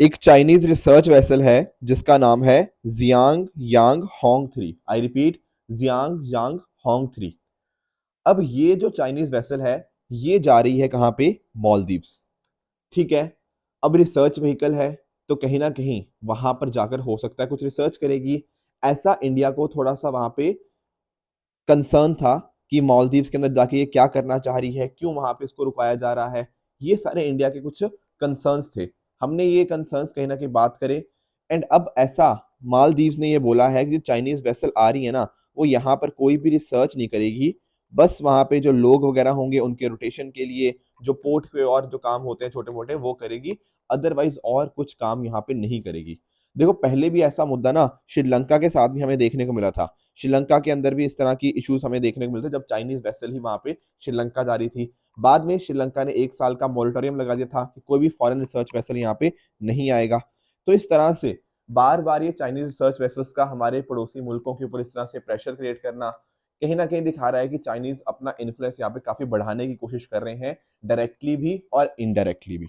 एक Chinese research vessel है जिसका नाम है Jiang Yang Hong 3। I repeat, Jiang Yang Hong 3। अब ये जो चाइनीज वेसल है ये जा रही है कहां पे? मालदीव्स। ठीक है। अब रिसर्च व्हीकल है तो कहीं ना कहीं वहां पर जाकर हो सकता है कुछ रिसर्च करेगी। ऐसा इंडिया को थोड़ा सा वहां पे कंसर्न था कि मालदीव्स के अंदर जाके ये क्या करना चाह रही है, क्यों वहां पे इसको रुकाया जा रहा है। ये सारे इंडिया के कुछ कंसर्न्स थे। हमने ये कंसर्न्स कहीं ना कहीं बात करे। एंड अब ऐसा मालदीव्स ने ये बोला है कि जो चाइनीज वेसल आ रही है ना, वो यहाँ पर कोई भी रिसर्च नहीं करेगी। बस वहां पे जो लोग वगैरह होंगे उनके रोटेशन के लिए जो पोर्ट पे और जो काम होते हैं छोटे मोटे वो करेगी। अदरवाइज और कुछ काम यहाँ पे नहीं करेगी। देखो पहले भी ऐसा मुद्दा ना श्रीलंका के साथ भी हमें देखने को मिला था। श्रीलंका के अंदर भी इस तरह की इश्यूज हमें देखने को मिलते जब चाइनीज वेसल ही वहां पे श्रीलंका जा रही थी। बाद में श्रीलंका ने 1 साल का मॉरिटोरियम लगा दिया था कि कोई भी फॉरेन रिसर्च वेसल यहाँ पे नहीं आएगा। तो इस तरह से बार बार ये चाइनीज रिसर्च वेसल्स का हमारे पड़ोसी मुल्कों के ऊपर इस तरह से प्रेशर क्रिएट करना कहीं ना कहीं दिखा रहा है कि चाइनीज अपना इन्फ्लुएंस यहाँ पे काफी बढ़ाने की कोशिश कर रहे हैं, डायरेक्टली भी और इनडायरेक्टली भी।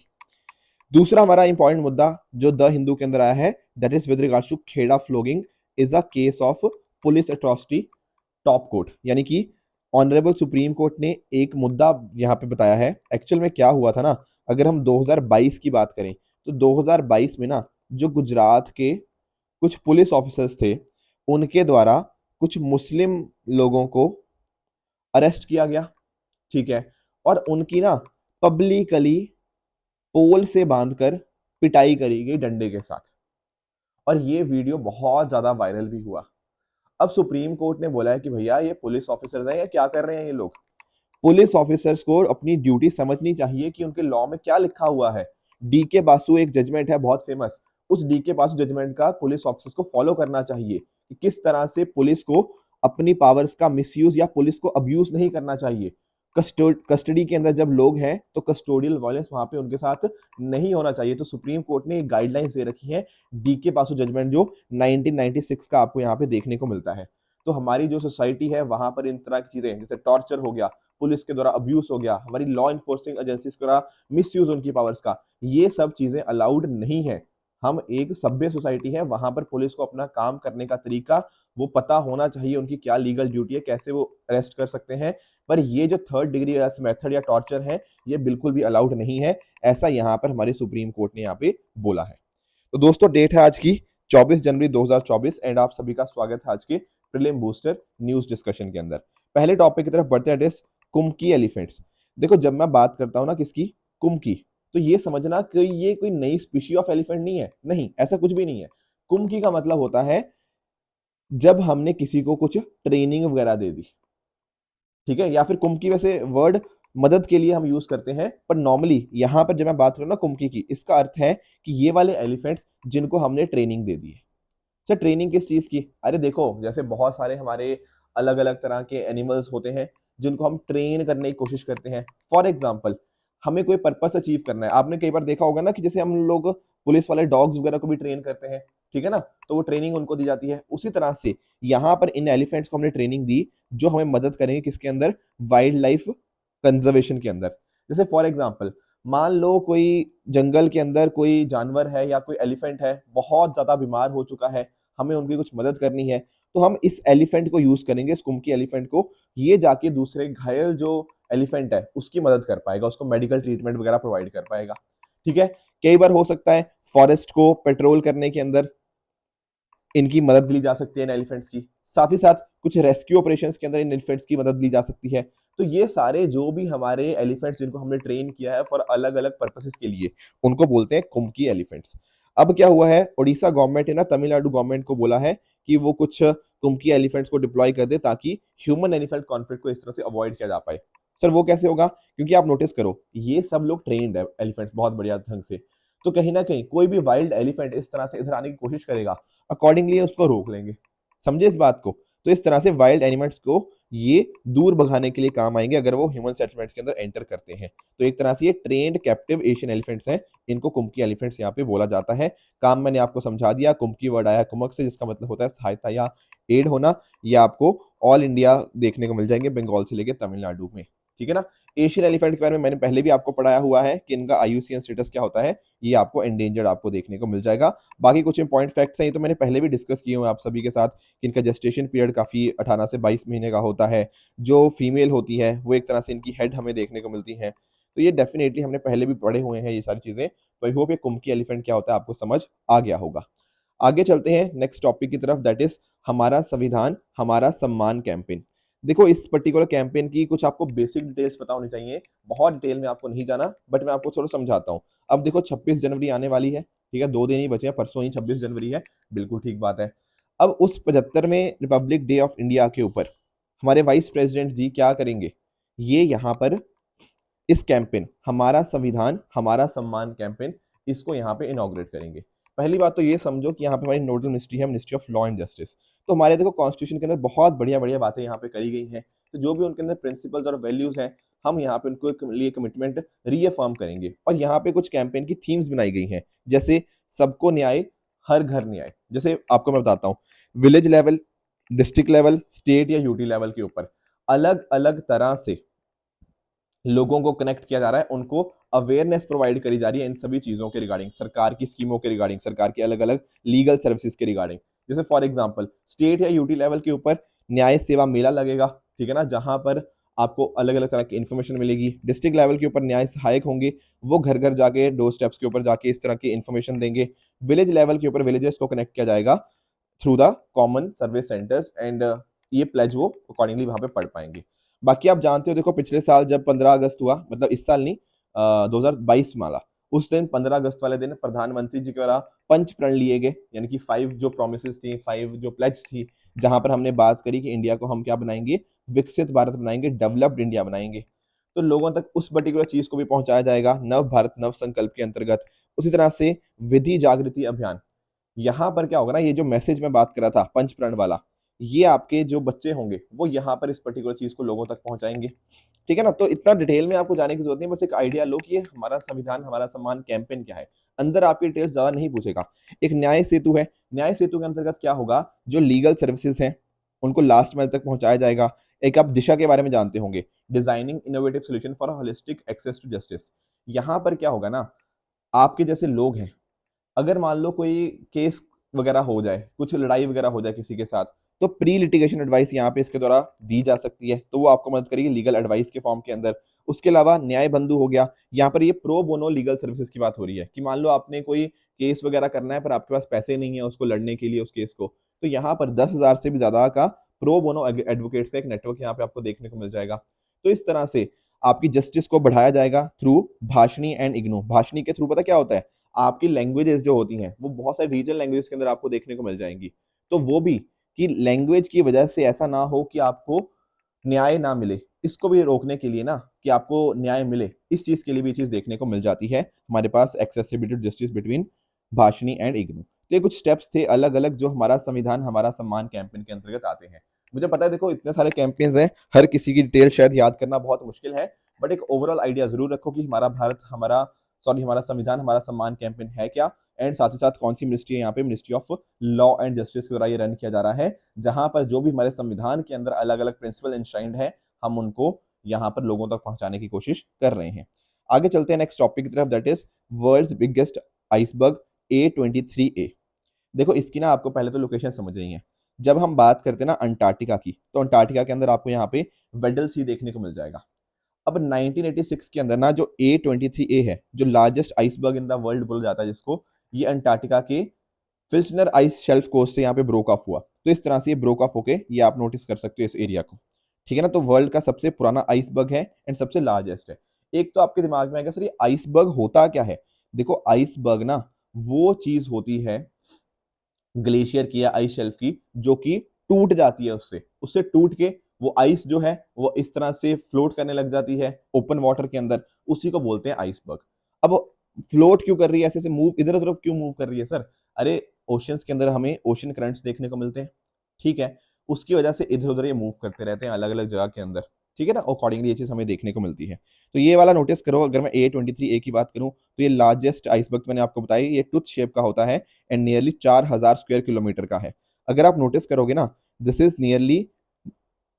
दूसरा हमारा इंपॉर्टेंट मुद्दा जो द हिंदू के अंदर आया है, that is with regards to Kheda flogging is a case of police atrocity top court. यानी कि ऑनरेबल सुप्रीम कोर्ट ने एक मुद्दा यहाँ पे बताया है। एक्चुअल में क्या हुआ था ना, अगर हम 2022 की बात करें तो 2022 में ना जो गुजरात के कुछ पुलिस ऑफिसर्स थे उनके द्वारा कुछ मुस्लिम लोगों को अरेस्ट किया गया। ठीक है। और उनकी ना पब्लिकली पोल से बांधकर पिटाई करी गई डंडे के साथ। और ये वीडियो बहुत ज्यादा वायरल भी हुआ। अब सुप्रीम कोर्ट ने बोला है कि भैया ये पुलिस ऑफिसर्स हैं या क्या कर रहे हैं ये लोग। पुलिस ऑफिसर्स को अपनी ड्यूटी समझनी चाहिए कि उनके लॉ में क्या लिखा हुआ है। डी के बासु एक जजमेंट है बहुत फेमस। उस डी के बासु जजमेंट का पुलिस ऑफिसर्स को फॉलो करना चाहिए कि किस तरह से पुलिस को अपनी पावर्स का मिसयूज या पुलिस को अब्यूज नहीं करना चाहिए। कस्टडी के अंदर जब लोग हैं तो कस्टोडियल वायलेंस वहां पे उनके साथ नहीं होना चाहिए। तो सुप्रीम कोर्ट ने गाइडलाइंस दे रखी है डी के बासु जजमेंट जो 1996 का आपको यहाँ पे देखने को मिलता है। तो हमारी जो सोसाइटी है वहां पर इन तरह की चीजें जैसे टॉर्चर हो गया, पुलिस के द्वारा अब्यूज हो गया, हमारी लॉ इन्फोर्सिंग एजेंसीज के द्वारा मिसयूज उनकी पावर्स का, ये सब चीजें अलाउड नहीं है। हम एक सभ्य सोसाइटी है, वहां पर पुलिस को अपना काम करने का तरीका वो पता होना चाहिए, उनकी क्या लीगल ड्यूटी है, कैसे वो अरेस्ट कर सकते हैं। पर ये जो थर्ड डिग्री मेथड या टॉर्चर है ये बिल्कुल भी अलाउड नहीं है। ऐसा यहाँ पर हमारे सुप्रीम कोर्ट ने यहाँ पे बोला है। तो दोस्तों डेट है आज की 24 जनवरी 2024 एंड आप सभी का स्वागत है आज के प्रीलिम बूस्टर न्यूज डिस्कशन के अंदर। पहले टॉपिक की तरफ बढ़ते हैं, कुम्की एलिफेंट्स। देखो जब मैं बात करता हूं ना किसकी, कुम्की, तो ये समझना कि ये कोई नई स्पीशी ऑफ एलिफेंट नहीं है। नहीं, ऐसा कुछ भी नहीं है। कुम्की का मतलब होता है जब हमने किसी को कुछ ट्रेनिंग वगैरह दे दी। ठीक है। या फिर कुम्की वैसे वर्ड मदद के लिए हम यूज करते हैं, पर नॉर्मली यहां पर जब मैं बात करूं ना कुम्की की, इसका अर्थ है कि ये वाले एलिफेंट्स जिनको हमने ट्रेनिंग दे दी है। अच्छा, ट्रेनिंग किस चीज की? अरे देखो जैसे बहुत सारे हमारे अलग अलग तरह के एनिमल्स होते हैं जिनको हम ट्रेन करने की कोशिश करते हैं। फॉर एग्जाम्पल हमें कोई पर्पस अचीव करना है। आपने कई बार देखा होगा ना कि जैसे हम लोग पुलिस वाले डॉग्स वगैरह को भी ट्रेन करते हैं। ठीक है ना, तो वो ट्रेनिंग उनको दी जाती है। उसी तरह से यहाँ पर इन एलिफेंट्स को हमने ट्रेनिंग दी जो हमें मदद करेंगे किसके अंदर? वाइल्ड लाइफ कंजर्वेशन के अंदर। जैसे फॉर एग्जाम्पल मान लो कोई जंगल के अंदर कोई जानवर है या कोई एलिफेंट है बहुत ज्यादा बीमार हो चुका है, हमें उनकी कुछ मदद करनी है, तो हम इस एलिफेंट को यूज करेंगे, इस कुम्की एलिफेंट को। ये जाके दूसरे घायल जो एलिफेंट है उसकी मदद कर पाएगा, उसको मेडिकल ट्रीटमेंट वगैरह प्रोवाइड कर पाएगा। ठीक है। कई बार हो सकता है फॉरेस्ट को पेट्रोल करने के अंदर इनकी मदद ली जा सकती है इन एलिफेंट्स की। साथ ही साथ कुछ रेस्क्यू ऑपरेशंस के अंदर इन एलिफेंट्स की मदद ली जा सकती है। तो ये सारे जो भी हमारे एलिफेंट्स जिनको हमने ट्रेन किया है फॉर अलग अलग पर्पसेस के लिए, उनको बोलते हैं कुम्की एलिफेंट्स। अब क्या हुआ है, उड़ीसा गवर्नमेंट ने ना तमिलनाडु गवर्नमेंट को बोला है कि वो कुछ कुम्की एलिफेंट्स को डिप्लॉय कर दे ताकि ह्यूमन एलिफेंट कॉन्फ्लिक्ट को इस तरह से अवॉइड किया जा पाए। सर वो कैसे होगा? क्योंकि आप नोटिस करो ये सब लोग ट्रेन्ड है एलिफेंट्स बहुत बढ़िया ढंग से। तो कहीं ना कहीं कोई भी वाइल्ड एलिफेंट इस तरह से इधर आने की कोशिश करेगा, अकॉर्डिंगली उसको रोक लेंगे। समझे इस बात को? तो इस तरह से वाइल्ड एनिमल्स को ये दूर भगाने के लिए काम आएंगे अगर वो ह्यूमन सेटलमेंट्स के अंदर एंटर करते हैं। तो एक तरह से ये ट्रेन्ड कैप्टिव एशियन एलिफेंट्स हैं, इनको कुम्की एलिफेंट्स यहाँ पे बोला जाता है। काम मैंने आपको समझा दिया। कुम्की वर्ड आया कुमक से, जिसका मतलब होता है सहायता या एड होना। ये आपको ऑल इंडिया देखने को मिल जाएंगे, बंगाल से लेके तमिलनाडु में। ठीक है ना। एशियन एलिफेंट के बारे में मैंने पहले भी आपको पढ़ाया हुआ है कि इनका IUCN स्टेटस क्या होता है, ये आपको एंडेंजर्ड आपको देखने को मिल जाएगा। बाकी कुछ इंपॉर्टेंट फैक्ट्स हैं, ये तो मैंने पहले भी डिस्कस किए हुए आप सभी के साथ कि इनका जेस्टेशन पीरियड काफ़ी 18 से 22 महीने का होता है। जो फीमेल होती है वो एक तरह से इनकी हेड हमें देखने को मिलती है। तो ये डेफिनेटली हमने पहले भी पढ़े हुए हैं ये सारी चीज़ें। तो आई होप ये कुम्की एलिफेंट क्या होता है आपको समझ आ गया होगा। आगे चलते हैं नेक्स्ट टॉपिक की तरफ, दैट इज हमारा संविधान हमारा सम्मान कैंपेन। देखो इस पर्टिकुलर कैंपेन की कुछ आपको बेसिक डिटेल्स पता होनी चाहिए, बहुत डिटेल में आपको नहीं जाना, बट मैं आपको थोड़ा समझाता हूँ। अब देखो 26 जनवरी आने वाली है, ठीक है, 2 दिन ही बचे हैं, परसों ही 26 जनवरी है, बिल्कुल ठीक बात है। अब उस 75वें रिपब्लिक डे ऑफ इंडिया के ऊपर हमारे वाइस प्रेसिडेंट जी क्या करेंगे, ये यहाँ पर इस कैंपेन हमारा संविधान हमारा सम्मान कैंपेन, इसको यहाँ पे इनॉग्रेट करेंगे। पहली बात तो ये समझो कि यहाँ पे हमारी नोडल मिनिस्ट्री है ministry of law and justice. तो हमारे देखो कॉन्स्टिट्यूशन के अंदर बहुत बढ़िया बढ़िया बातें यहाँ पे करी गई हैं, तो जो भी उनके अंदर प्रिंसिपल्स और वैल्यूज हैं, हम यहाँ पे उनको एक लिए कमिटमेंट रीअफर्म करेंगे। और यहाँ पे कुछ कैंपेन की थीम्स बनाई गई हैं, जैसे सबको न्याय हर घर न्याय। जैसे आपको मैं बताता हूँ, village level, district level, state या यूटी लेवल के ऊपर अलग अलग तरह से लोगों को कनेक्ट किया जा रहा है, उनको अवेयरनेस प्रोवाइड करी जा रही है इन सभी चीजों के रिगार्डिंग, सरकार की स्कीमों के रिगार्डिंग, सरकार की अलग अलग लीगल सर्विसेज के रिगार्डिंग। जैसे फॉर एग्जांपल स्टेट या यूटी लेवल के ऊपर न्याय सेवा मेला लगेगा, ठीक है ना, जहां पर आपको अलग अलग तरह की इन्फॉर्मेशन मिलेगी। डिस्ट्रिक्ट लेवल के ऊपर न्याय सहायक होंगे, वो घर घर जाके डोर स्टेप्स के ऊपर जाके इस तरह की इन्फॉर्मेशन देंगे। विलेज लेवल के ऊपर विलेजेस को कनेक्ट किया जाएगा through the common service centres and ये प्लेज वो अकॉर्डिंगली वहां पे पढ़ पाएंगे। बाकी आप जानते हो, देखो पिछले साल जब 15 अगस्त हुआ, मतलब इस साल नहीं, 2022 माला, उस दिन 15 अगस्त वाले दिन प्रधानमंत्री जी के द्वारा पंच प्रण लिए गए, यानी कि 5 जो प्रोमिसेस थी, 5 जो प्लेज थी, जहां पर हमने बात करी कि इंडिया को हम क्या बनाएंगे, विकसित भारत बनाएंगे, डेवलप्ड इंडिया बनाएंगे। तो लोगों तक उस पर्टिकुलर चीज को भी पहुंचाया जाएगा नव भारत नव संकल्प के अंतर्गत। उसी तरह से विधि जागृति अभियान, यहाँ पर क्या होगा ना, ये जो मैसेज मैं बात कर रहा था पंच प्रण वाला, ये आपके जो बच्चे होंगे वो यहाँ पर इस पर्टिकुलर चीज को लोगों तक पहुंचाएंगे, ठीक है ना। तो इतना डिटेल में आपको जाने की जरूरत नहीं, बस एक आइडिया लो कि ये हमारा संविधान हमारा सम्मान कैंपेन क्या है। अंदर आपकी डिटेल्स ज्यादा नहीं पूछेगा। एक न्याय सेतु है, न्याय सेतु के अंतर्गत क्या होगा, जो लीगल सर्विसेज हैं उनको लास्ट माइल तक पहुंचाया जाएगा। एक आप दिशा के बारे में जानते होंगे, designing innovative solution for holistic access to justice. यहाँ पर क्या होगा ना, आपके जैसे लोग हैं, अगर मान लो कोई केस वगैरह हो जाए, कुछ लड़ाई वगैरह हो जाए किसी के साथ, तो प्री लिटिगेशन एडवाइस यहाँ पे इसके द्वारा दी जा सकती है, तो वो आपको मदद करेगी लीगल एडवाइस के फॉर्म के अंदर। उसके अलावा न्याय बंधु हो गया, यहाँ पर ये प्रो बोनो लीगल सर्विसेज की बात हो रही है कि मान लो आपने कोई केस वगैरह करना है पर आपके पास पैसे नहीं है उसको लड़ने के लिए उस केस को, तो यहाँ पर 10,000 से भी ज्यादा का प्रो बोनो एडवोकेट्स का एक नेटवर्क यहाँ पे आपको देखने को मिल जाएगा। तो इस तरह से आपकी जस्टिस को बढ़ाया जाएगा थ्रू भाषणी एंड इग्नू। भाषणी के थ्रू पता क्या होता है, आपकी लैंग्वेजेस जो होती हैं वो बहुत सारी रीजनल लैंग्वेज के अंदर आपको देखने को मिल जाएंगी, तो वो भी कि लैंग्वेज की वजह से ऐसा ना हो कि आपको न्याय ना मिले, इसको भी रोकने के लिए ना कि आपको न्याय मिले, इस चीज के लिए भी ये चीज देखने को मिल जाती है हमारे पास, accessibility justice between Bhashini and IGNOU. तो ये कुछ स्टेप्स थे अलग अलग जो हमारा संविधान हमारा सम्मान कैंपेन के अंतर्गत आते हैं। मुझे पता है देखो इतने सारे कैंपेन्स हैं, हर किसी की डिटेल शायद याद करना बहुत मुश्किल है, बट एक ओवरऑल आइडिया जरूर रखो कि हमारा भारत हमारा सॉरी हमारा संविधान हमारा सम्मान कैंपेन है क्या, एंड साथ ही साथ कौन सी मिनिस्ट्री है, यहाँ पे ministry of law and justice के द्वारा ये रन किया जा रहा है, जहां पर जो भी हमारे संविधान के अंदर अलग अलग प्रिंसिपल इंश्राइंड है, हम उनको यहाँ पर लोगों तक पहुंचाने की कोशिश कर रहे हैं। आगे चलते हैं नेक्स्ट टॉपिक की तरफ, that is world's biggest iceberg A23A। देखो इसकी ना आपको पहले तो लोकेशन समझ रही है। जब हम बात करते हैं ना अंटार्कटिका की, तो अंटार्कटिका के अंदर आपको यहाँ पे वेडल सी देखने को मिल जाएगा। अब 1986 के अंदर ना जो A23A है, जो largest iceberg in the world बोला जाता है जिसको, ये अंटार्कटिका के फिल्चनर आइस शेल्फ कोस्ट से यहाँ पे ब्रोक ऑफ हुआ। तो इस तरह से ये ब्रोक ऑफ होके ये आप नोटिस कर सकते हो इस एरिया को, ठीक है ना। तो वर्ल्ड का सबसे पुराना आइसबर्ग है एंड सबसे लार्जेस्ट है। एक तो आपके दिमाग में आएगा सर ये आइसबर्ग होता क्या है। देखो आइसबर्ग ना वो चीज होती है ग्लेशियर की या आइस शेल्फ की जो कि टूट जाती है, उससे उससे टूट के वो आइस जो है वो इस तरह से फ्लोट करने लग जाती है ओपन वाटर के अंदर, उसी को बोलते हैं आइसबर्ग। अब फ्लोट क्यों कर रही है, ऐसे मूव इधर उधर क्यों मूव कर रही है सर, अरे ओशियंस के अंदर हमें ओशन करंट्स देखने को मिलते हैं, ठीक है, उसकी वजह से इधर उधर ये मूव करते रहते हैं अलग अलग जगह के अंदर, ठीक है ना, अकॉर्डिंगली ये चीज हमें देखने को मिलती है। तो ये वाला नोटिस करो, अगर मैं A23A की बात करूं तो ये लार्जेस्ट आइसबर्ग मैंने आपको बताई, ये टूथ शेप का होता है एंड नियरली 4,000 स्क्वायर किलोमीटर का है। अगर आप नोटिस करोगे ना, दिस इज नियरली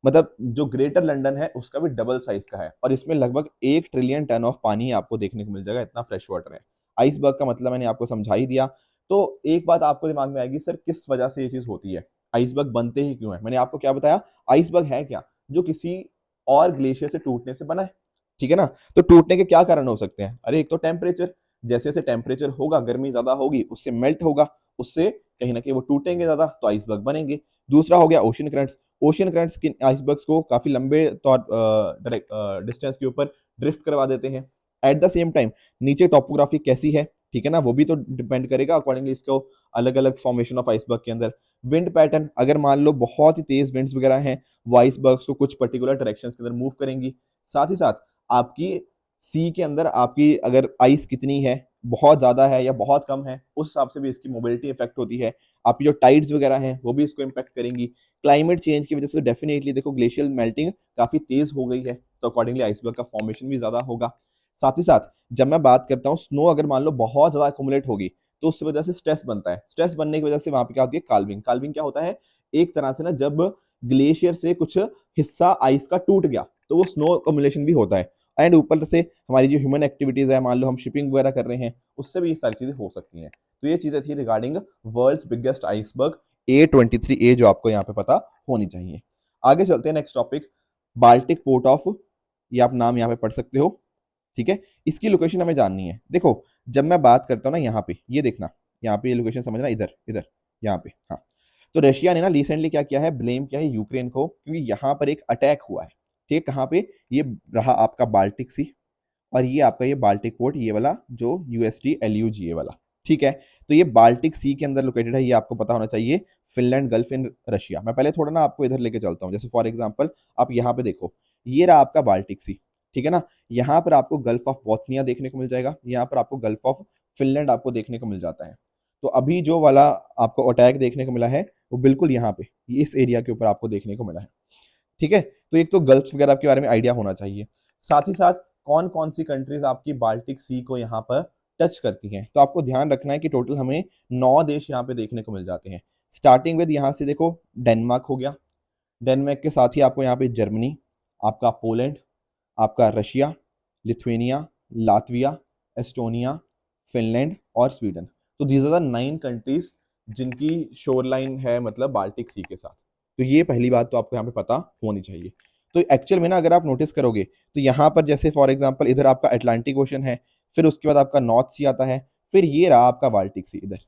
मतलब जो ग्रेटर लंदन है उसका भी डबल साइज का है, और इसमें लगभग 1 ट्रिलियन टन ऑफ पानी आपको देखने को मिल जाएगा, इतना फ्रेश वाटर है। आइसबर्ग का मतलब मैंने आपको समझा ही दिया। तो एक बात आपको दिमाग में आएगी, सर किस वजह से ये चीज होती है, आइसबर्ग बनते ही क्यों है। मैंने आपको क्या बताया, आइसबर्ग है क्या, जो किसी और ग्लेशियर से टूटने से बना है, ठीक है ना। तो टूटने के क्या कारण हो सकते हैं, अरे एक तो टेम्परेचर, जैसे जैसे टेम्परेचर होगा, गर्मी ज्यादा होगी, उससे मेल्ट होगा, उससे कहीं ना कहीं वो टूटेंगे ज्यादा, तो आइसबर्ग बनेंगे। दूसरा हो गया ओशन करंट्स, ओशन करंट्स किन आइसबर्ग्स को काफी लंबे तौर डिस्टेंस के ऊपर ड्रिफ्ट करवा देते हैं। एट द सेम टाइम नीचे टॉपोग्राफी कैसी है, ठीक है ना, वो भी तो डिपेंड करेगा अकॉर्डिंगली इसको, अलग अलग फॉर्मेशन ऑफ आइसबर्ग के अंदर। विंड पैटर्न, अगर मान लो बहुत ही तेज विंड्स वगैरह हैं, वो आइसबर्ग्स को कुछ पर्टिकुलर डायरेक्शन के अंदर मूव करेंगी। साथ ही साथ आपकी सी के अंदर आपकी अगर आइस कितनी है, बहुत ज्यादा है या बहुत कम है, उस हिसाब से भी इसकी मोबिलिटी इफेक्ट होती है। आपकी जो टाइड्स वगैरह हैं वो भी इसको इम्पैक्ट करेंगी। क्लाइमेट चेंज की वजह से डेफिनेटली देखो ग्लेशियल मेल्टिंग काफी तेज हो गई है, तो अकॉर्डिंगली आइसबर्ग का फॉर्मेशन भी ज्यादा होगा। साथ ही साथ जब मैं बात करता हूँ स्नो, अगर मान लो बहुत ज्यादा अकोमुलेट होगी, तो उस वजह से स्ट्रेस बनता है। स्ट्रेस बनने की वजह से वहां पे क्या होती है, काल्विंग। काल्विंग क्या होता है, एक तरह से ना जब ग्लेशियर से कुछ हिस्सा आइस का टूट गया तो वो स्नो अकोमुलेशन भी होता है। एंड ऊपर से हमारी जो ह्यूमन एक्टिविटीज है, मान लो हम शिपिंग वगैरह कर रहे हैं, उससे भी ये सारी चीजें हो सकती हैं। तो ये चीजें थी regarding world's biggest iceberg A23A, जो आपको यहाँ पे पता होनी चाहिए। आगे चलते हैं next topic, Baltic port of, ये आप नाम यहाँ पे पढ़ सकते हो, ठीक है। इसकी लोकेशन हमें जाननी है। देखो जब मैं बात करता हूँ ना, यहाँ पे ये देखना, यहाँ पे ये लोकेशन समझना, इधर इधर यहाँ पे, हाँ। तो रशिया ने ना रिसेंटली क्या किया है, ब्लेम किया है यूक्रेन को, क्योंकि यहाँ पर एक अटैक हुआ है, ठीक है। कहाँ पे, ये रहा आपका बाल्टिक सी, और ये आपका ये बाल्टिक पोर्ट, ये वाला जो USD LUGA वाला, ठीक है। तो ये बाल्टिक सी के अंदर लोकेटेड है, ये आपको पता होना चाहिए, फिनलैंड गल्फ इन रशिया। मैं पहले थोड़ा ना आपको इधर लेके चलता हूँ, जैसे फॉर एग्जांपल आप यहाँ पे देखो, ये रहा आपका बाल्टिक सी, ठीक है ना। यहाँ पर आपको गल्फ ऑफ बॉथनिया देखने को मिल जाएगा, यहाँ पर आपको गल्फ ऑफ फिनलैंड आपको देखने को मिल जाता है। तो अभी जो वाला आपको अटैक देखने को मिला है, वो बिल्कुल यहाँ पे इस एरिया के ऊपर आपको देखने को मिला है, ठीक है। तो एक तो गल्फ वगैरह के बारे में आइडिया होना चाहिए। साथ ही साथ कौन कौन सी कंट्रीज आपकी बाल्टिक सी को यहाँ पर टच करती हैं, तो आपको ध्यान रखना है कि टोटल हमें 9 देश यहाँ पे देखने को मिल जाते हैं। स्टार्टिंग विद यहाँ से देखो, डेनमार्क हो गया, डेनमार्क के साथ ही आपको यहाँ पे जर्मनी, आपका पोलैंड, आपका Russia, Lithuania, Latvia, Estonia, Finland और स्वीडन। तो दीज आर द 9 कंट्रीज जिनकी शोर लाइन है, मतलब बाल्टिक सी के साथ। तो ये पहली बात तो आपको यहाँ पे पता होनी चाहिए। तो एक्चुअल में ना अगर आप नोटिस करोगे, तो यहाँ पर जैसे फॉर एग्जांपल इधर आपका अटलांटिक ओशन है, फिर उसके बाद आपका नॉर्थ सी आता है, फिर ये रहा आपका बाल्टिक सी इधर।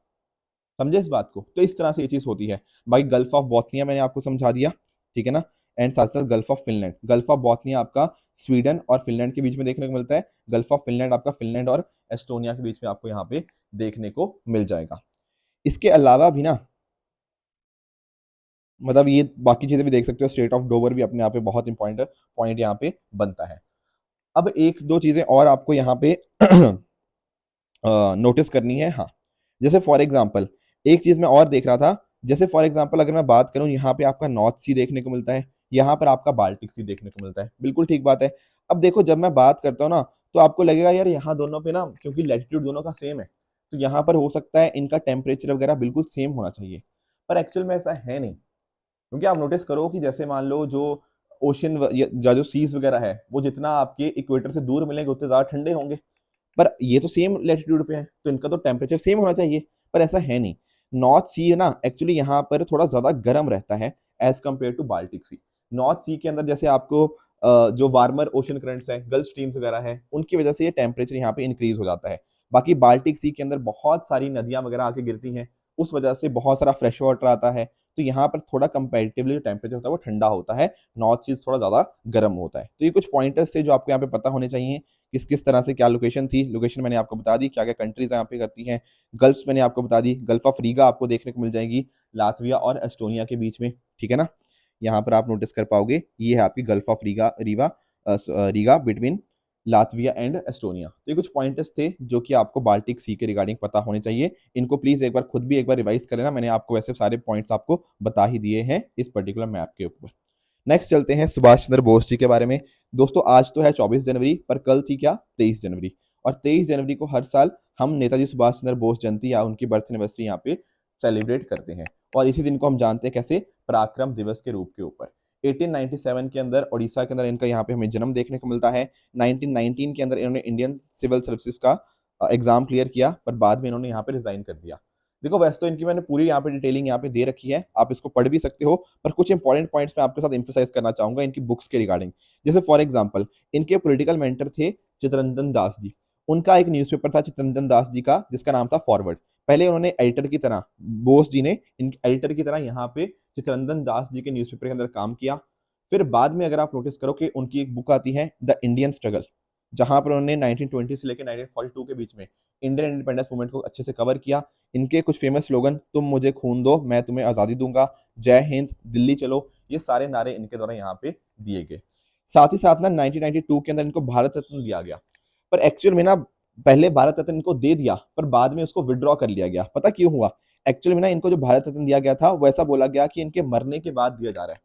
समझे इस बात को, तो इस तरह से ये चीज होती है। बाकी गल्फ ऑफ बॉथनिया मैंने आपको समझा दिया, ठीक है ना। एंड साथ साथ Gulf of Finland, Gulf of Bothnia आपका स्वीडन और फिनलैंड के बीच में देखने को मिलता है, गल्फ ऑफ फिनलैंड आपका फिनलैंड और एस्टोनिया के बीच में आपको यहाँ पे देखने को मिल जाएगा। इसके अलावा भी ना, मतलब ये बाकी चीजें भी देख सकते हो, स्ट्रेट ऑफ डोवर भी अपने आप पे बहुत इंपॉर्टेंट पॉइंट यहाँ पे बनता है। अब एक दो चीजें और आपको यहाँ पे नोटिस करनी है, हाँ। जैसे फॉर एग्जांपल एक चीज मैं और देख रहा था, जैसे फॉर एग्जांपल अगर मैं बात करूं, यहाँ पे आपका नॉर्थ सी देखने को मिलता है, यहाँ पर आपका बाल्टिक सी देखने को मिलता है, बिल्कुल ठीक बात है। अब देखो जब मैं बात करता हूँ ना, तो आपको लगेगा यार यहाँ दोनों पे ना, क्योंकि लैटिट्यूड दोनों का सेम है, तो यहाँ पर हो सकता है इनका टेम्परेचर वगैरह बिल्कुल सेम होना चाहिए, पर एक्चुअल में ऐसा है नहीं। क्योंकि आप नोटिस करो कि जैसे मान लो जो ओशन जो सीज वगैरह है, वो जितना आपके इक्वेटर से दूर मिलेंगे उतने ज्यादा ठंडे होंगे, पर ये तो सेम लेटीट्यूड पे है, तो इनका तो टेम्परेचर सेम होना चाहिए, पर ऐसा है नहीं। नॉर्थ सी है ना, एक्चुअली यहाँ पर थोड़ा ज्यादा गर्म रहता है as compare to Baltic Sea. North Sea के अंदर जैसे आपको जो वार्मर ओशन करंट्स हैं, गल्फ स्ट्रीम्स वगैरह हैं, उनकी वजह से ये टेम्परेचर यहाँ पे इंक्रीज हो जाता है। बाकी बाल्टिक सी के अंदर बहुत सारी नदियां वगैरह आके गिरती हैं, उस वजह से बहुत सारा फ्रेश वाटर आता है, तो यहाँ पर थोड़ा कंपेरेटिवली जो टेम्परेचर होता है वो ठंडा होता है, नॉर्थ सी थोड़ा ज्यादा गर्म होता है। तो ये कुछ पॉइंटर्स थे जो आपको यहाँ पे पता होने चाहिए, किस किस तरह से क्या लोकेशन थी। लोकेशन मैंने आपको बता दी, क्या क्या कंट्रीज यहाँ पे करती हैं। गल्फ मैंने आपको बता दी, गल्फ ऑफ रीगा आपको देखने को मिल जाएगी लातविया और एस्टोनिया के बीच में, ठीक है ना। यहाँ पर आप नोटिस कर पाओगे, ये है आपकी gulf of Riga between Latvia and Estonia. तो ये कुछ पॉइंटर्स थे जो कि आपको बाल्टिक सी के रिगार्डिंग पता होने चाहिए। इनको प्लीज एक बार खुद भी एक बार रिवाइज कर लेना, मैंने आपको वैसे सारे पॉइंट्स आपको बता ही दिए हैं इस पर्टिकुलर मैप के ऊपर। नेक्स्ट चलते हैं सुभाष चंद्र बोस जी के बारे में। दोस्तों आज तो है 24 जनवरी, पर कल थी क्या, 23 जनवरी। और 23 जनवरी को हर साल हम नेताजी सुभाष चंद्र बोस जयंती या उनकी बर्थ एनिवर्सरी यहाँ पे सेलिब्रेट करते हैं, और इसी दिन को हम जानते हैं कैसे, पराक्रम दिवस के रूप के ऊपर। 1897 के अंदर ओडिशा के अंदर इनका यहाँ पे हमें जन्म देखने को मिलता है। 1919 के अंदर इन्होंने इंडियन सिविल सर्विसेज का एग्जाम क्लियर किया, पर बाद में इन्होंने यहाँ पे रिजाइन कर दिया। देखो वैसे तो इनकी मैंने पूरी यहाँ पे डिटेलिंग यहाँ पे दे रखी है, आप इसको पढ़ भी सकते हो, पर कुछ इंपॉर्टेंट पॉइंट्स मैं आपके साथ एम्फेसाइज करना चाहूंगा इनकी बुक्स के रिगार्डिंग। जैसे फॉर एग्जाम्पल इनके पॉलिटिकल मेंटर थे चित्तरंजन दास जी। उनका एक न्यूज़पेपर था चित्तरंजन दास जी का, जिसका नाम था फॉरवर्ड। पहले उन्होंने एडिटर की तरह, बोस जी ने इन एडिटर की तरह यहाँ पे चित्तरंजन दास जी के न्यूज़पेपर के अंदर काम किया। फिर बाद में अगर आप नोटिस करो कि उनकी एक बुक आती है द इंडियन स्ट्रगल, जहां पर उन्होंने 1920 से लेकर 1942 के बीच में इंडियन इंडिपेंडेंस मूवमेंट को अच्छे से कवर किया। इनके कुछ फेमस स्लोगन, तुम मुझे खून दो मैं तुम्हें आज़ादी दूंगा, जय हिंद, दिल्ली चलो, ये सारे नारे इनके द्वारा यहाँ पे दिए गए। साथ ही साथ ना 1992 के अंदर इनको भारत रत्न दिया गया, पर एक्चुअल में ना पहले भारत रत्न इनको दे दिया, पर बाद में उसको विड्रॉ कर लिया गया। पता क्यों हुआ? एक्चुअल में ना इनको जो भारत रत्न दिया गया था वो ऐसा बोला गया कि इनके मरने के बाद दिया जा रहा है,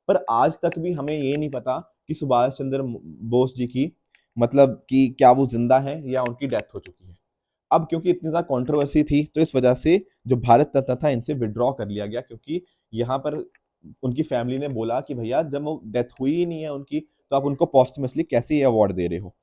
पर आज तक भी हमें ये नहीं पता कि सुभाष चंद्र बोस जी की, मतलब कि क्या वो जिंदा है या उनकी डेथ हो चुकी है। अब क्योंकि इतनी ज्यादा कंट्रोवर्सी थी, तो इस वजह से जो भारत रत्न था इनसे विड्रॉ कर लिया गया, क्योंकि यहाँ पर उनकी फैमिली ने बोला कि भैया जब वो डेथ हुई ही नहीं है उनकी, तो आप उनको पोस्टमसली कैसे ये अवार्ड दे रहे हो।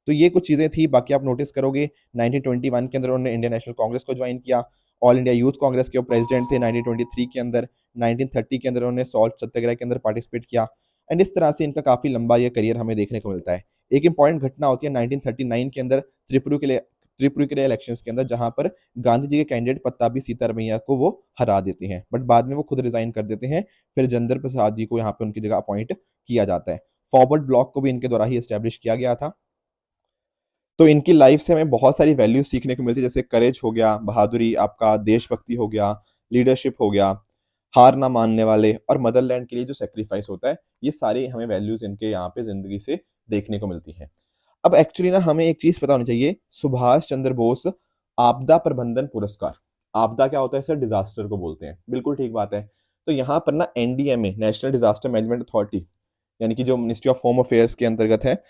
तो ये कुछ चीजें थी। बाकी आप नोटिस करोगे 1921 के अंदर उन्होंने इंडियन नेशनल कांग्रेस को ज्वाइन किया, ऑल इंडिया यूथ कांग्रेस के प्रेसिडेंट थे 1923 के अंदर। 1930 के अंदर उन्होंने सॉल्ट सत्याग्रह के अंदर पार्टिसिपेट किया, एंड इस तरह से इनका काफी लंबा ये करियर हमें देखने को मिलता है। एक इंपॉर्टेंट घटना होती है 1939 के अंदर त्रिपुरा के लिए इलेक्शंस के अंदर, जहां पर गांधी जी के कैंडिडेट पट्टाभी सीतारमैया को वो हरा देते हैं, बट बाद में वो खुद रिजाइन कर देते हैं। फिर जंदर प्रसाद जी को यहाँ पे उनकी जगह अपॉइंट किया जाता है। फॉरवर्ड ब्लॉक को भी इनके द्वारा ही एस्टेब्लिश किया गया था। तो इनकी लाइफ से हमें बहुत सारी वैल्यूज सीखने को मिलती है, जैसे करेज हो गया, बहादुरी, आपका देशभक्ति हो गया, लीडरशिप हो गया, हार ना मानने वाले, और मदरलैंड के लिए जो सेक्रीफाइस होता है, ये सारी हमें वैल्यूज इनके यहाँ पे जिंदगी से देखने को मिलती है। अब एक्चुअली ना हमें एक चीज पता होनी चाहिए, सुभाष चंद्र बोस आपदा प्रबंधन पुरस्कार, आपदा क्या होता है सर? डिजास्टर को बोलते हैं, बिल्कुल ठीक बात है। तो यहाँ पर ना NDMA, national disaster management authority, यानी कि जो मिनिस्ट्री ऑफ होम अफेयर्स के अंतर्गत है,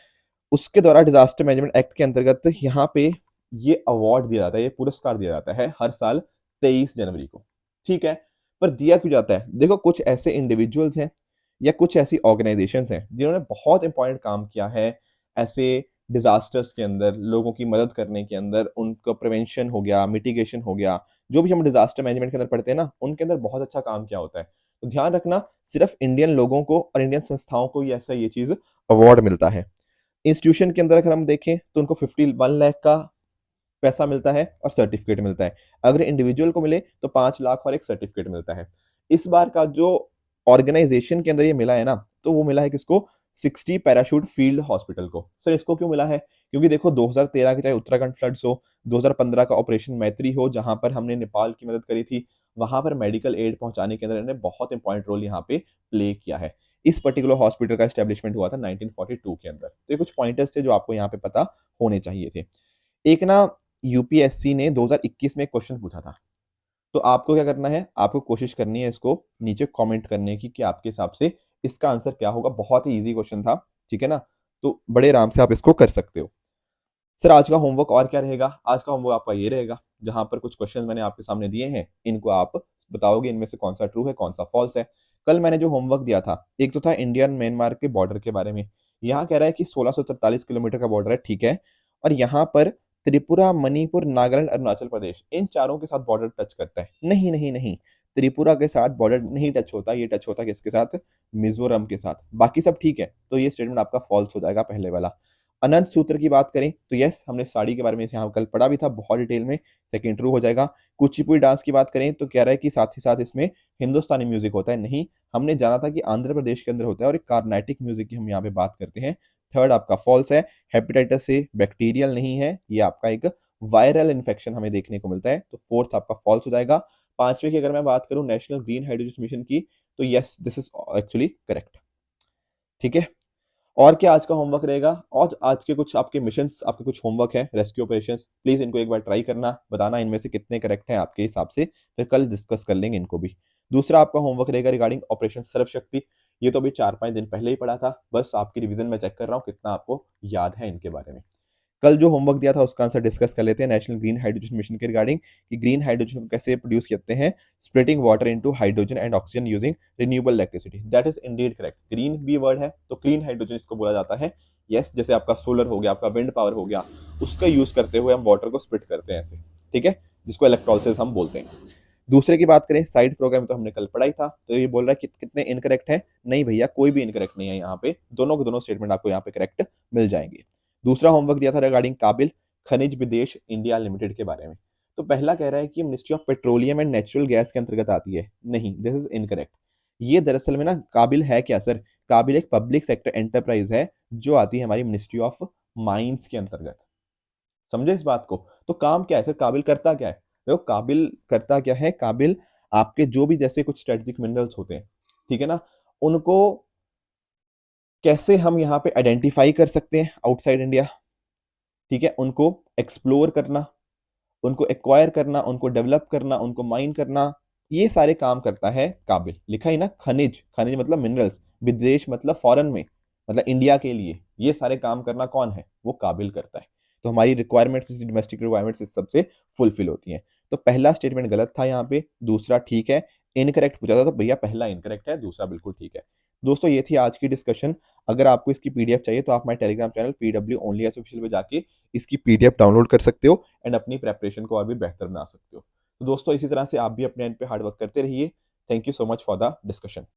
उसके द्वारा डिजास्टर मैनेजमेंट एक्ट के अंतर्गत यहाँ पे ये अवार्ड दिया जाता है, ये पुरस्कार दिया जाता है हर साल 23 जनवरी को। ठीक है, पर दिया क्यों जाता है? देखो कुछ ऐसे इंडिविजुअल्स हैं या कुछ ऐसी ऑर्गेनाइजेशंस हैं जिन्होंने बहुत इंपॉर्टेंट काम किया है ऐसे डिजास्टर्स के अंदर, लोगों की मदद करने के अंदर, उनका प्रिवेंशन हो गया, मिटिगेशन हो गया, जो भी हम डिजास्टर मैनेजमेंट के अंदर पढ़ते हैं ना, उनके अंदर बहुत अच्छा काम किया होता है। तो ध्यान रखना, सिर्फ इंडियन लोगों को और इंडियन संस्थाओं को ही ऐसा ये चीज अवार्ड मिलता है। इंस्टीट्यूशन के अंदर अगर हम देखें तो उनको 51 लाख का पैसा मिलता है और सर्टिफिकेट मिलता है। अगर इंडिविजुअल को मिले तो 5 लाख और एक सर्टिफिकेट मिलता है। इस बार का जो ऑर्गेनाइजेशन के अंदर ये मिला है ना, तो वो मिला है किसको? 60 पैराशूट फील्ड हॉस्पिटल को। सर इसको क्यों मिला है? क्योंकि देखो 2013 के चाहे उत्तराखंड फ्लड्स हो, 2015 का ऑपरेशन मैत्री हो जहां पर हमने नेपाल की मदद करी थी, वहां पर मेडिकल एड पहुंचाने के अंदर इन्होंने बहुत इंपॉर्टेंट रोल यहाँ पे प्ले किया है। इस पर्टिकुलर हॉस्पिटल का एस्टेब्लिशमेंट हुआ था 1942 के अंदर। तो ये कुछ पॉइंटर्स थे जो आपको यहाँ पे पता होने चाहिए थे। एक ना यूपीएससी ने 2021 में एक क्वेश्चन पूछा था, तो आपको क्या करना है, आपको कोशिश करनी है इसको नीचे कमेंट करने की कि आपके हिसाब से इसका आंसर क्या होगा। बहुत ही इजी क्वेश्चन था, ठीक है ना? तो बड़े आराम से आप इसको कर सकते हो। सर आज का होमवर्क और क्या रहेगा? आज का होमवर्क आपका ये रहेगा, जहां पर कुछ क्वेश्चन मैंने आपके सामने दिए हैं, इनको आप बताओगे इनमें से कौन सा ट्रू है कौन सा फॉल्स है। कल मैंने जो होमवर्क दिया था, एक तो था इंडियन म्यांमार के बॉर्डर के बारे में। यहाँ कह रहा है कि 1643 किलोमीटर का बॉर्डर है, ठीक है, और यहाँ पर त्रिपुरा, मणिपुर, नागालैंड, अरुणाचल प्रदेश, इन चारों के साथ बॉर्डर टच करता है। नहीं नहीं नहीं, त्रिपुरा के साथ बॉर्डर नहीं टच होता, ये टच होता है किसके साथ? मिजोरम के साथ। बाकी सब ठीक है, तो ये स्टेटमेंट आपका फॉल्स हो जाएगा पहले वाला। अनंत सूत्र की बात करें तो यस, हमने साड़ी के बारे में यहाँ कल पढ़ा भी था बहुत डिटेल में, सेकंड ट्रू हो जाएगा। कुचिपुड़ी डांस की बात करें तो कह रहा है कि साथ ही साथ इसमें हिंदुस्तानी म्यूजिक होता है। नहीं, हमने जाना था कि आंध्र प्रदेश के अंदर होता है और एक कार्नाटिक म्यूजिक की हम यहाँ पे बात करते हैं। थर्ड आपका फॉल्स है, हेपेटाइटिस से बैक्टीरियल नहीं है, ये आपका एक वायरल इन्फेक्शन हमें देखने को मिलता है। तो फोर्थ आपका फॉल्स हो जाएगा। पांचवे की अगर मैं बात करूं नेशनल ग्रीन हाइड्रोजन मिशन की, तो yes this is actually correct. ठीक है, और क्या आज का होमवर्क रहेगा? और आज के कुछ आपके मिशंस, आपके कुछ होमवर्क है, रेस्क्यू ऑपरेशंस, प्लीज इनको एक बार ट्राई करना, बताना इनमें से कितने करेक्ट हैं आपके हिसाब से, फिर कल डिस्कस कर लेंगे इनको भी। दूसरा आपका होमवर्क रहेगा रिगार्डिंग ऑपरेशन सर्वशक्ति। ये तो अभी 4-5 दिन पहले ही पढ़ा था, बस आपकी रिवीजन में चेक कर रहा हूँ कितना आपको याद है इनके बारे में। कल जो होमवर्क दिया था उसका आंसर डिस्कस कर लेते हैं नेशनल ग्रीन हाइड्रोजन मिशन के रिगार्डिंग कि ग्रीन हाइड्रोजन को कैसे प्रोड्यूस करते हैं, splitting water into hydrogen and oxygen using renewable electricity. That is Indeed correct. Green भी वर्ड है तो क्लीन हाइड्रोजन इसको बोला जाता है। यस, जैसे आपका सोलर हो गया, आपका विंड पावर हो गया, उसका यूज करते हुए हम वाटर को स्प्लिट करते हैं ऐसे, ठीक है, जिसको इलेक्ट्रोलिसिस हम बोलते हैं। दूसरे की बात करें, साइड प्रोग्राम तो हमने कल पढ़ा ही था, तो ये बोल रहा है कि कितने इनकरेक्ट है। नहीं भैया, कोई भी इनकरेक्ट नहीं है यहाँ पे, दोनों के दोनों स्टेटमेंट आपको यहाँ पे करेक्ट मिल जाएंगे। दूसरा होमवर्क दिया था रिगार्डिंग काबिल खनिज विदेश इंडिया लिमिटेड के बारे में। तो पहला कह रहा है कि ministry of petroleum and natural gas के अंतर्गत आती है। नहीं, दिस इज इनकरेक्ट। ये दरअसल में ना काबिल है क्या सर? काबिल एक पब्लिक सेक्टर एंटरप्राइज है जो आती है हमारी मिनिस्ट्री ऑफ माइंस के अंतर्गत। समझे इस बात को? तो काम क्या है सर, काबिल करता क्या है? देखो काबिल करता क्या है, काबिल आपके जो भी जैसे कुछ स्ट्रेटेजिक मिनरल्स होते हैं, ठीक है ना, उनको कैसे हम यहाँ पे आइडेंटिफाई कर सकते हैं आउटसाइड इंडिया, ठीक है, उनको एक्सप्लोर करना, उनको एक्वायर करना, उनको डेवलप करना, उनको माइन करना, ये सारे काम करता है काबिल। लिखा ही ना, खनिज, खनिज मतलब मिनरल्स, विदेश मतलब फॉरेन में, मतलब इंडिया के लिए, ये सारे काम करना कौन है? वो काबिल करता है। तो हमारी रिक्वायरमेंट्स, डोमेस्टिक रिक्वायरमेंट्स इस सबसे फुलफिल होती हैं। तो पहला स्टेटमेंट गलत था यहाँ पे, दूसरा ठीक है। इनकरेक्ट पूछा था तो भैया पहला इनकरेक्ट है, दूसरा बिल्कुल ठीक है। दोस्तों ये थी आज की डिस्कशन। अगर आपको इसकी पीडीएफ चाहिए तो आप हमारे Telegram channel PW only S official पे जाके इसकी पीडीएफ डाउनलोड कर सकते हो एंड अपनी प्रेपरेशन को और भी बेहतर बना सकते हो। तो दोस्तों इसी तरह से आप भी अपने एंड पे हार्ड वर्क करते रहिए। Thank you so much for the discussion.